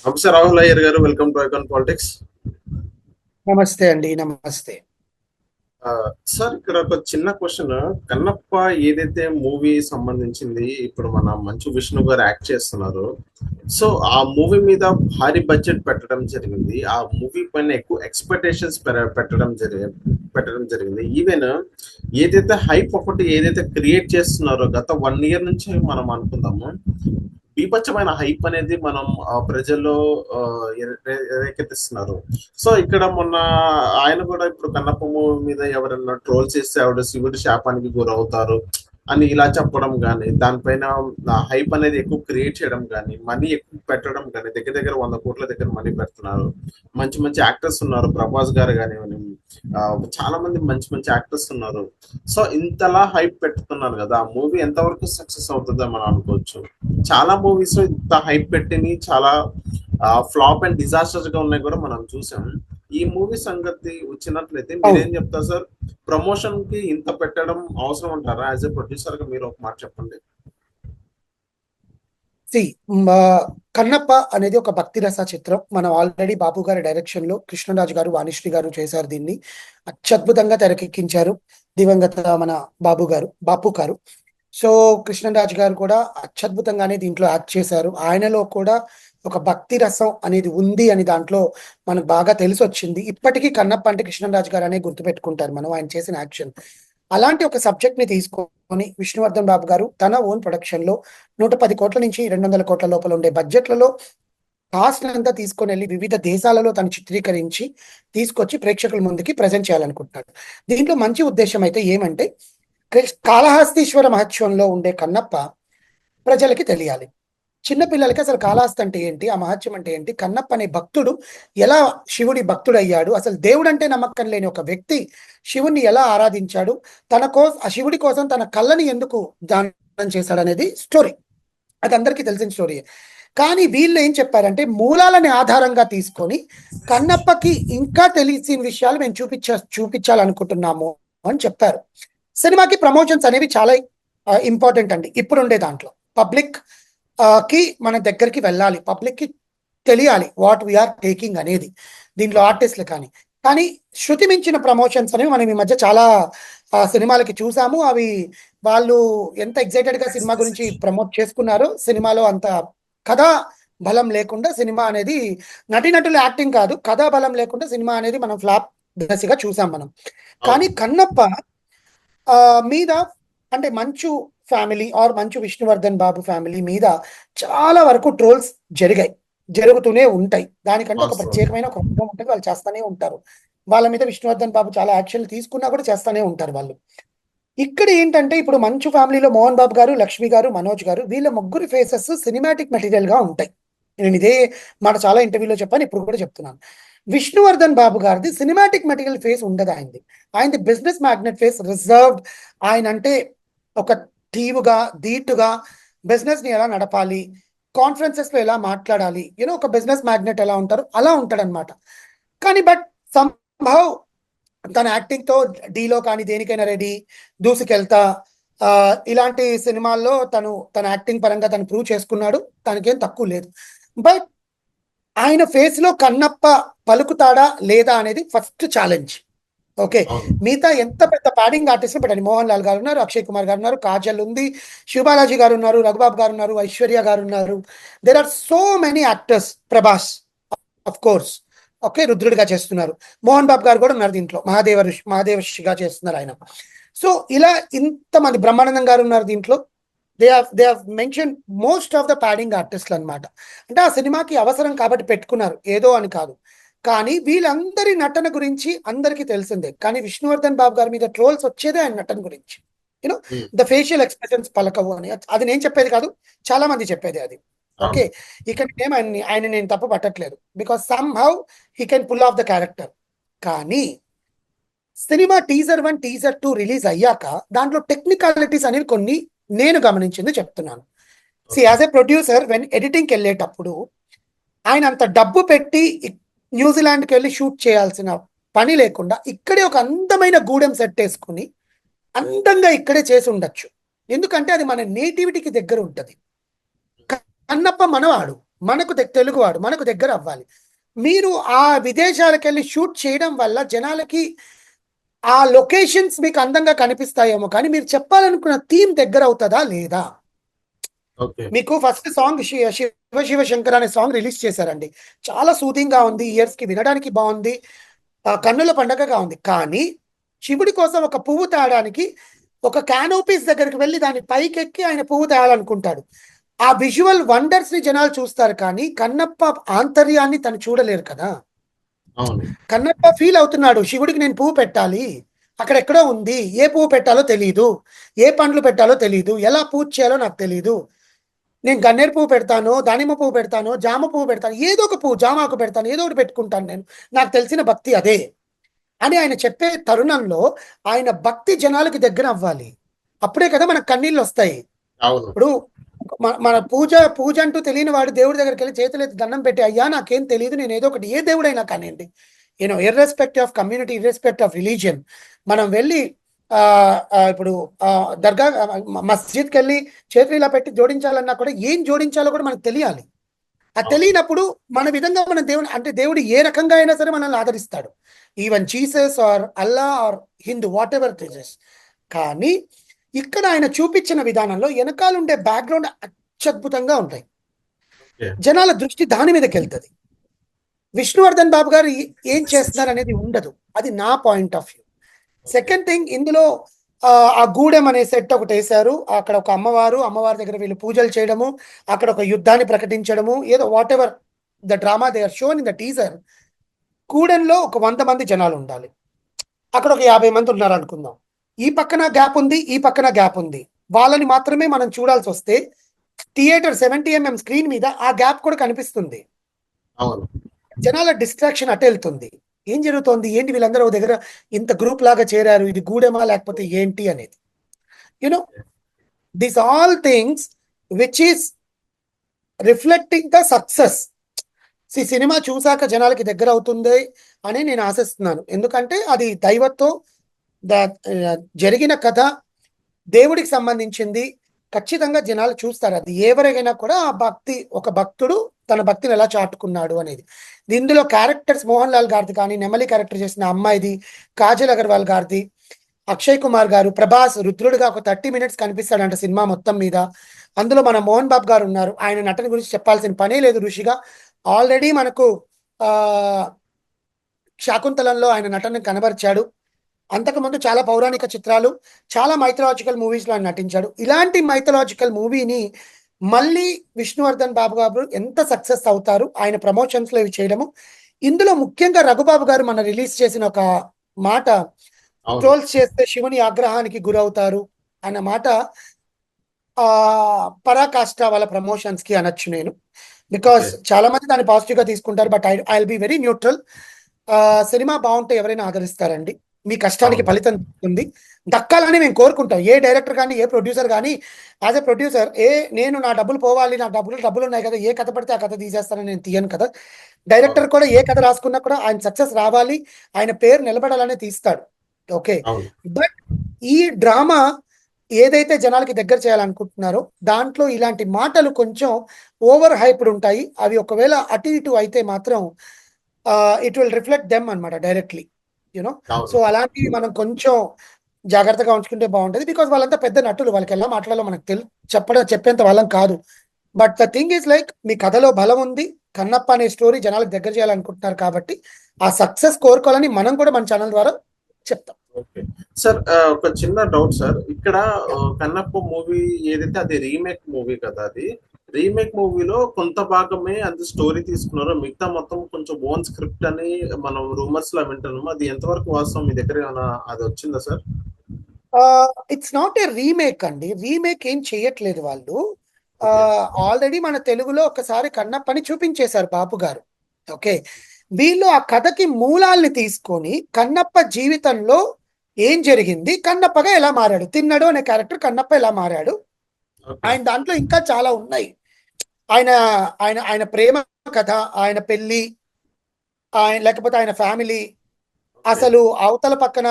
నమస్తే రాహుల్ అయ్యర్ గారు, welcome to icon politics. నమస్తే అండి. నమస్తే. సార్, ఇక్కడ ఒక చిన్న క్వశ్చన్. కన్నప్ప ఏదైతే మూవీ సంబంధించింది, ఇప్పుడు మన మంచు విష్ణు గారు యాక్ట్ చేస్తున్నారు. సో ఆ మూవీ మీద భారీ బడ్జెట్ పెట్టడం జరిగింది. ఆ మూవీ పైన ఎక్కువ ఎక్స్పెక్టేషన్స్ పెట్టడం జరిగింది. ఈవెన్ ఏదైతే హైప్ ఒకటి ఏదైతే క్రియేట్ చేస్తున్నారో గత 1 ఇయర్ నుంచి మనం అనుకుందాము, బీభత్సమైన హైప్ అనేది మనం ప్రజల్లో ఆ, రేకెత్తిస్తున్నారు. సో ఇక్కడ మొన్న ఆయన కూడా ఇప్పుడు కన్నప్ప మూవీ మీద ఎవరైనా ట్రోల్ చేస్తే ఆవిడ శివుడి శాపానికి గురవుతారు అని ఇలా చెప్పడం కానీ, దానిపైన హైప్ అనేది ఎక్కువ క్రియేట్ చేయడం కానీ, మనీ ఎక్కువ పెట్టడం కానీ, దగ్గర దగ్గర 100 కోట్ల దగ్గర మనీ పెడుతున్నారు. మంచి మంచి యాక్టర్స్ ఉన్నారు, ప్రభాస్ గారు కానివ్వండి, ఆ, చాలా మంది మంచి మంచి యాక్టర్స్ ఉన్నారు. సో ఇంతలా హైప్ పెట్టుతున్నారు కదా, ఆ మూవీ ఎంతవరకు సక్సెస్ అవుతుందో మనం అనుకోవచ్చు. చాలా మూవీస్ ఇంత హైప్ పెట్టిని చాలా ఫ్లాప్ అండ్ డిజాస్టర్స్ గా ఉన్నాయి కూడా మనం చూసాం. ఈ మూవీ సంగతి వచ్చినట్లయితే అవును. మీరేం చెప్తారు సార్? ప్రమోషన్ కి ఇంత పెట్టడం అవసరం అంటారా? యాజ్ ఎ ప్రొడ్యూసర్ గా మీరు ఒక మాట చెప్పండి. సి కన్నప్ప అనేది ఒక భక్తి రస చిత్రం. మనం ఆల్రెడీ బాపు గారి డైరెక్షన్ లో కృష్ణరాజు గారు, వాణిశ్రీ గారు చేశారు. దీన్ని అత్యద్భుతంగా తెరకెక్కించారు దివంగత మన బాపు గారు. సో కృష్ణరాజు గారు కూడా అత్యద్భుతంగానే దీంట్లో యాక్ట్ చేశారు. ఆయనలో కూడా ఒక భక్తి రసం అనేది ఉంది అని దాంట్లో మనకు బాగా తెలిసి వచ్చింది. ఇప్పటికీ కన్నప్ప అంటే కృష్ణరాజు గారు అనే గుర్తుపెట్టుకుంటారు మనం, ఆయన చేసిన యాక్షన్. అలాంటి ఒక సబ్జెక్ట్ ని తీసుకొని విష్ణువర్ధన్ బాబు గారు తన ఓన్ ప్రొడక్షన్ లో 110 కోట్ల నుంచి 200 కోట్ల లోపల ఉండే బడ్జెట్లలో కాస్ట్ అంతా తీసుకొని వెళ్ళి వివిధ దేశాలలో తను చిత్రీకరించి తీసుకొచ్చి ప్రేక్షకుల ముందుకి ప్రజెంట్ చేయాలనుకుంటున్నాడు. దీంట్లో మంచి ఉద్దేశం అయితే ఏమంటే, కాళహస్తీశ్వర మహోత్సవంలో ఉండే కన్నప్ప ప్రజలకి తెలియాలి. చిన్నపిల్లలకి అసలు కాళహస్తి అంటే ఏంటి, ఆ మహత్యం అంటే ఏంటి, కన్నప్ప అనే భక్తుడు ఎలా శివుడి భక్తుడు అయ్యాడు, అసలు దేవుడు అంటే నమ్మకం లేని ఒక వ్యక్తి శివుణ్ణి ఎలా ఆరాధించాడు, ఆ శివుడి కోసం తన కళ్ళని ఎందుకు దానం చేశాడు అనేది స్టోరీ. అది అందరికీ తెలిసిన స్టోరీ. కానీ వీళ్ళు ఏం చెప్పారంటే, మూలాలని ఆధారంగా తీసుకొని కన్నప్పకి ఇంకా తెలిసిన విషయాలు మేము చూపించాలనుకుంటున్నాము అని చెప్పారు. సినిమాకి ప్రమోషన్స్ అనేవి చాలా ఇంపార్టెంట్ అండి. ఇప్పుడు ఉండే దాంట్లో పబ్లిక్ కి మన దగ్గరికి వెళ్ళాలి, పబ్లిక్ కి తెలియాలి వాట్ వీఆర్ టేకింగ్ అనేది. దీంట్లో ఆర్టిస్టులు కానీ శృతి మించిన ప్రమోషన్స్ అనేవి మనం ఈ మధ్య చాలా సినిమాలకి చూసాము. అవి వాళ్ళు ఎంత ఎక్సైటెడ్ గా సినిమా గురించి ప్రమోట్ చేసుకున్నారో, సినిమాలో అంత కథా బలం లేకుండా సినిమా అనేది, నటీనటుల యాక్టింగ్ కాదు, కథా బలం లేకుండా సినిమా అనేది మనం ఫ్లాప్ దశగా చూసాం మనం. కానీ కన్నప్ప మీద అంటే మంచు ఫ్యామిలీ ఆర్ మంచు విష్ణువర్ధన్ బాబు ఫ్యామిలీ మీద చాలా వరకు ట్రోల్స్ జరుగుతూనే ఉంటాయి. దానికంటే ఒక ప్రత్యేకమైన ఒక వర్గం ఉంటుంది, వాళ్ళు చేస్తానే ఉంటారు. వాళ్ళ మీద విష్ణువర్ధన్ బాబు చాలా యాక్షన్లు తీసుకున్నా కూడా చేస్తానే ఉంటారు వాళ్ళు. ఇక్కడ ఏంటంటే, ఇప్పుడు మంచు ఫ్యామిలీలో మోహన్ బాబు గారు, లక్ష్మి గారు, మనోజ్ గారు, వీళ్ళ ముగ్గురు ఫేసెస్ సినిమాటిక్ మెటీరియల్ గా ఉంటాయి. నేను ఇదే మాట చాలా ఇంటర్వ్యూలో చెప్పాను, ఇప్పుడు కూడా చెప్తున్నాను. విష్ణువర్ధన్ బాబు గారిది సినిమాటిక్ మెటీరియల్ ఫేస్ ఉండదు. ఆయనది బిజినెస్ మ్యాగ్నెట్ ఫేస్, రిజర్వ్డ్. ఆయన అంటే ఒక టీవుగా, ధీటుగా బిజినెస్ ని ఎలా నడపాలి, కాన్ఫరెన్సెస్ లో ఎలా మాట్లాడాలి, ఒక బిజినెస్ మ్యాగ్నెట్ ఎలా ఉంటారు అలా ఉంటాడనమాట. కానీ బట్ సంభవ్ తన యాక్టింగ్ తో డీలో కానీ దేనికైనా రెడీ, దూసుకెళ్తా, ఇలాంటి సినిమాల్లో తన యాక్టింగ్ పరంగా తను ప్రూవ్ చేసుకున్నాడు. తనకేం తక్కువ లేదు. బట్ ఆయన ఫేస్ లో కన్నప్ప పలుకుతాడా లేదా అనేది ఫస్ట్ ఛాలెంజ్. ఓకే, మిగతా ఎంత పెద్ద ప్యాడింగ్ ఆర్టిస్ట్ పెట్టండి, మోహన్ లాల్ గారు ఉన్నారు, అక్షయ్ కుమార్ గారు ఉన్నారు, కాజల్ ఉంది, శివబాలాజీ గారు ఉన్నారు, రఘుబాబు గారు ఉన్నారు, ఐశ్వర్య గారు ఉన్నారు. There are so many actors. Prabhas of course, okay, రుద్రుడిగా చేస్తున్నారు. మోహన్ బాబు గారు కూడా ఉన్నారు దీంట్లో, మహాదేవర్షిగా చేస్తున్నారు ఆయన. సో ఇలా ఇంతమంది, బ్రహ్మానందం గారు ఉన్నారు దీంట్లో. They have mention most of the padding ఆర్టిస్ట్లు అనమాట. అంటే ఆ సినిమాకి అవసరం కాబట్టి పెట్టుకున్నారు, ఏదో అని కాదు. కానీ వీళ్ళందరి నటన గురించి అందరికీ తెలిసిందే. కానీ విష్ణువర్ధన్ బాబు గారి మీద ట్రోల్స్ వచ్చేదే ఆయన నటన గురించి. యూనో, ద ఫేషియల్ ఎక్స్ప్రెషన్స్ పలకవు అని. అది నేను చెప్పేది కాదు, చాలా మంది చెప్పేది అది. ఓకే, ఇక్కడ ఆయన నేను తప్పు పట్టట్లేదు, because somehow he can pull off the character. కానీ సినిమా టీజర్ 1, టీజర్ 2 రిలీజ్ అయ్యాక దాంట్లో టెక్నికాలిటీస్ అనేవి కొన్ని నేను గమనించింది చెప్తున్నాను. యాజ్ ఎ ప్రొడ్యూసర్, వెన్ ఎడిటింగ్కి వెళ్ళేటప్పుడు ఆయన అంత డబ్బు పెట్టి న్యూజిలాండ్కి వెళ్ళి షూట్ చేయాల్సిన పని లేకుండా ఇక్కడే ఒక అందమైన గూడెం సెట్ వేసుకుని అందంగా ఇక్కడే చేసి ఉండొచ్చు. ఎందుకంటే అది మన నేటివిటీకి దగ్గర ఉంటుంది. కన్నప్ప మనవాడు, తెలుగువాడు మనకు దగ్గర అవ్వాలి. మీరు ఆ విదేశాలకు వెళ్ళి షూట్ చేయడం వల్ల జనాలకి ఆ లొకేషన్స్ మీకు అందంగా కనిపిస్తాయేమో, కానీ మీరు చెప్పాలనుకున్న థీమ్ దగ్గర అవుతుందా లేదా? ఓకే. మీకు ఫస్ట్ సాంగ్ శివ శివ శంకర్ అనే సాంగ్ రిలీజ్ చేశారండి. చాలా సూదింగ్ గా ఉంది, ఇయర్స్ కి వినడానికి బాగుంది, కన్నుల పండగగా ఉంది. కానీ శివుడి కోసం ఒక పువ్వు తేయడానికి ఒక క్యానోపీస్ దగ్గరికి వెళ్ళి దాని పైకెక్కి ఆయన పువ్వు తేయాలనుకుంటాడు. ఆ విజువల్ వండర్స్ ని జనాలు చూస్తారు, కానీ కన్నప్ప ఆంతర్యాన్ని తను చూడలేరు కదా. అవును. కన్నప్ప ఫీల్ అవుతున్నాడు, శివుడికి నేను పువ్వు పెట్టాలి, అక్కడ ఎక్కడో ఉంది, ఏ పువ్వు పెట్టాలో తెలియదు, ఏ పండ్లు పెట్టాలో తెలియదు, ఎలా పూజ చేయాలో నాకు తెలియదు, నేను గన్నేరు పువ్వు పెడతాను, దానిమ్మ పువ్వు పెడతాను, జామ పువ్వు పెడతాను, ఏదో ఒక పువ్వు, జామాకు పెడతాను, ఏదో ఒకటి పెట్టుకుంటాను, నేను నాకు తెలిసిన భక్తి అదే అని ఆయన చెప్పే తరుణంలో ఆయన భక్తి జనాలకి దగ్గర అవ్వాలి. అప్పుడే కదా మనకు కన్నీళ్ళు వస్తాయి. అవును. ఇప్పుడు మన పూజ అంటూ తెలియని వాడు దేవుడి దగ్గరికి వెళ్ళి చేతులెత్తి దండం పెట్టి, అయ్యా నాకేం తెలియదు, నేను ఏదో ఒకటి, ఏ దేవుడైనా కానివ్వండి, ఇర్రెస్పెక్ట్ ఆఫ్ కమ్యూనిటీ, ఇర్రెస్పెక్ట్ ఆఫ్ రిలీజియన్, మనం వెళ్ళి ఇప్పుడు దర్గా మస్జిద్కి వెళ్ళి చేతులు ఇలా పెట్టి జోడించాలన్నా కూడా ఏం జోడించాలో కూడా మనకు తెలియాలి. అది తెలియనప్పుడు మన విధంగా మన దేవుడు అంటే దేవుడు ఏ రకంగా అయినా సరే మనల్ని ఆదరిస్తాడు, even Jesus or Allah or Hindu, whatever this. కానీ ఇక్కడ ఆయన చూపించిన విధానంలో వెనకాలండే బ్యాక్గ్రౌండ్ అత్యద్భుతంగా ఉంటాయి. జనాల దృష్టి దాని మీదకి వెళ్తుంది. విష్ణువర్ధన్ బాబు గారు ఏం చేస్తున్నారు అనేది ఉండదు. అది నా point of view. Second thing, ఇందులో ఆ గూడెం అనే సెట్ ఒకటి వేశారు. అక్కడ ఒక అమ్మవారి దగ్గర వీళ్ళు పూజలు చేయడము, అక్కడ ఒక యుద్ధాన్ని ప్రకటించడము, ఏదో whatever the drama they are shown in the teaser. గూడెంలో ఒక 100 మంది జనాలు ఉండాలి, అక్కడ ఒక 50 మంది ఉన్నారు అనుకుందాం. ఈ పక్కన గ్యాప్ ఉంది, ఈ పక్కన గ్యాప్ ఉంది, వాళ్ళని మాత్రమే మనం చూడాల్సి వస్తే థియేటర్ 70mm స్క్రీన్ మీద ఆ గ్యాప్ కూడా కనిపిస్తుంది. జనాల డిస్ట్రాక్షన్ అటు వెళ్తుంది. ఏం జరుగుతోంది, ఏంటి వీళ్ళందరూ దగ్గర ఇంత గ్రూప్ లాగా చేరారు, ఇది గూడెమా లేకపోతే ఏంటి అనేది. You know these all things which is reflecting the success. Cinema చూసాక జనాలకి దగ్గర అవుతుంది అని నేను ఆశిస్తున్నాను. ఎందుకంటే అది దైవత్వం జరిగిన కథ, దేవుడికి సంబంధించింది, ఖచ్చితంగా జనాలు చూస్తారు. అది ఎవరికైనా కూడా ఆ భక్తి, ఒక భక్తుడు తన భక్తిని ఎలా చాటుకున్నాడు అనేది. ఇందులో క్యారెక్టర్స్ మోహన్ లాల్ గారిది కానీ, నెమలి క్యారెక్టర్ చేసిన అమ్మాయిది, కాజల్ అగర్వాల్ గారిది, అక్షయ్ కుమార్ గారు, ప్రభాస్ రుద్రుడిగా ఒక 30 minutes కనిపిస్తాడంట సినిమా మొత్తం మీద. అందులో మన మోహన్ బాబు గారు ఉన్నారు. ఆయన నటన గురించి చెప్పాల్సిన పనే లేదు. ఋషిగా ఆల్రెడీ మనకు శాకుంతలంలో ఆయన నటన కనబరిచాడు. అంతకుముందు చాలా పౌరాణిక చిత్రాలు, చాలా మైథలాజికల్ మూవీస్లో ఆయన నటించాడు. ఇలాంటి మైథలాజికల్ మూవీని మళ్ళీ విష్ణువర్ధన్ బాబు గారు ఎంత సక్సెస్ అవుతారు ఆయన ప్రమోషన్స్లో ఇవి చేయడము. ఇందులో ముఖ్యంగా రఘుబాబు గారు మన రిలీజ్ చేసిన ఒక మాట, ట్రోల్స్ చేస్తే శివుని ఆగ్రహానికి గురవుతారు అన్న మాట పరాకాష్ట వాళ్ళ ప్రమోషన్స్ కి అనొచ్చు నేను. బికాస్ చాలా మంది దాన్ని పాజిటివ్ గా తీసుకుంటారు, but I will be very neutral. Cinema బాగుంటే ఎవరైనా ఆదరిస్తారండి. మీ కష్టానికి ఫలితం ఉంది, దక్కాలని మేము కోరుకుంటాం. ఏ డైరెక్టర్ కానీ, ఏ ప్రొడ్యూసర్ కానీ, యాజ్ ఎ ప్రొడ్యూసర్ నేను నా డబ్బులు పోవాలి, నా డబ్బులు ఉన్నాయి కదా, ఏ కథ పడితే ఆ కథ తీసేస్తానని నేను తీయను కదా. డైరెక్టర్ కూడా ఏ కథ రాసుకున్నా కూడా ఆయన సక్సెస్ రావాలి, ఆయన పేరు నిలబడాలనే తీస్తాడు. ఓకే, బట్ ఈ డ్రామా ఏదైతే జనాలకి దగ్గర చేయాలనుకుంటున్నారో దాంట్లో ఇలాంటి మాటలు కొంచెం ఓవర్ హైప్డ్ ఉంటాయి. అవి ఒకవేళ అటు ఇటు అయితే మాత్రం ఇట్ విల్ రిఫ్లెక్ట్ దెమ్ అనమాట డైరెక్ట్లీ, యూనో. సో అలాంటివి మనం కొంచెం జాగ్రత్తగా ఉంచుకుంటే బాగుంటుంది. బికాస్ వాళ్ళంతా పెద్ద నటులు, వాళ్ళకి ఎలా మాట్లాడాలో మనకు చెప్పేంత వాళ్ళం కాదు. But the thing is like, మీ కథలో బలం ఉంది, కన్నప్ప అనే స్టోరీ జనాలకు దగ్గర చేయాలనుకుంటున్నారు కాబట్టి ఆ సక్సెస్ కోరుకోవాలని మనం కూడా మన ఛానల్ ద్వారా చెప్తాం. ఓకే సార్, ఒక చిన్న డౌట్ సార్. ఇక్కడ కన్నప్ప మూవీ ఏదైతే అది రీమేక్ మూవీ కదా, అది రీమేక్ మూవీలో కొంత భాగమే అంత స్టోరీ తీసుకున్నారు, మిగతా మొత్తం కొంచెం ఓన్ స్క్రిప్ట్ అని మనం రూమర్స్ లో వింటున్నాము. అది ఎంతవరకు వాస్తవం, మీ దగ్గర ఏమైనా అది వచ్చిందా sir? It's not a remake అండి, రీమేక్ ఏం చేయట్లేదు వాళ్ళు. ఆల్రెడీ మన తెలుగులో ఒకసారి కన్నప్పని చూపించేశారు బాపు గారు. ఓకే, వీళ్ళు ఆ కథకి మూలాల్ని తీసుకొని కన్నప్ప జీవితంలో ఏం జరిగింది, కన్నప్పగా ఎలా మారాడు, తిన్నడు అనే క్యారెక్టర్ కన్నప్ప ఎలా మారాడు, ఆయన దాంట్లో ఇంకా చాలా ఉన్నాయి. ఆయన ఆయన ఆయన ప్రేమ కథ, ఆయన పెళ్లి, లేకపోతే ఆయన ఫ్యామిలీ, అసలు అవతల పక్కన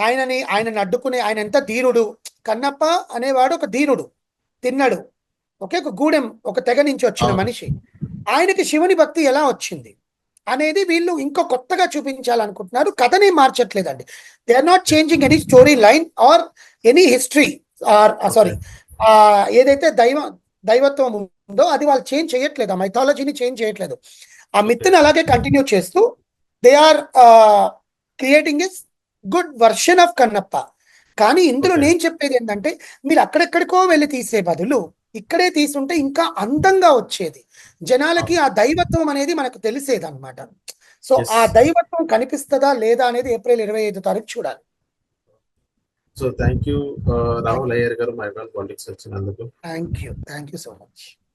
ఆయనని అడ్డుకునే ఆయన ఎంత ధీరుడు. కన్నప్ప అనేవాడు ఒక ధీరుడు, తిన్నడు, ఓకే, ఒక గూడెం, ఒక తెగ నుంచి వచ్చిన మనిషి. ఆయనకి శివుని భక్తి ఎలా వచ్చింది అనేది వీళ్ళు ఇంకో కొత్తగా చూపించాలనుకుంటున్నారు. కథని మార్చట్లేదండి. They are not changing any story line or any history or okay. Sorry ఏదైతే దైవత్వం ఉందో అది వాళ్ళు చేంజ్ చేయట్లేదు, ఆ మైథాలజీని చేంజ్ చేయట్లేదు. ఆ ఓకే. మిత్తుని అలాగే కంటిన్యూ చేస్తూ they are creating as good version of Kannappa. కానీ ఇందులో ఓకే. నేను చెప్పేది ఏంటంటే, మీరు అక్కడెక్కడికో వెళ్ళి తీసే బదులు ఇక్కడే తీసుంటే ఇంకా అందంగా వచ్చేది. జనాలకి ఆ దైవత్వం అనేది మనకు తెలిసేది అనమాట. So yes. ఆ దైవత్వం కనిపిస్తుందా లేదా అనేది ఏప్రిల్ 25 తారీఖు చూడాలి. So thank you thank Rahul Iyer గారు, మై పాయింట్ పాలిటిక్స్ వచ్చినందుకు. You so much.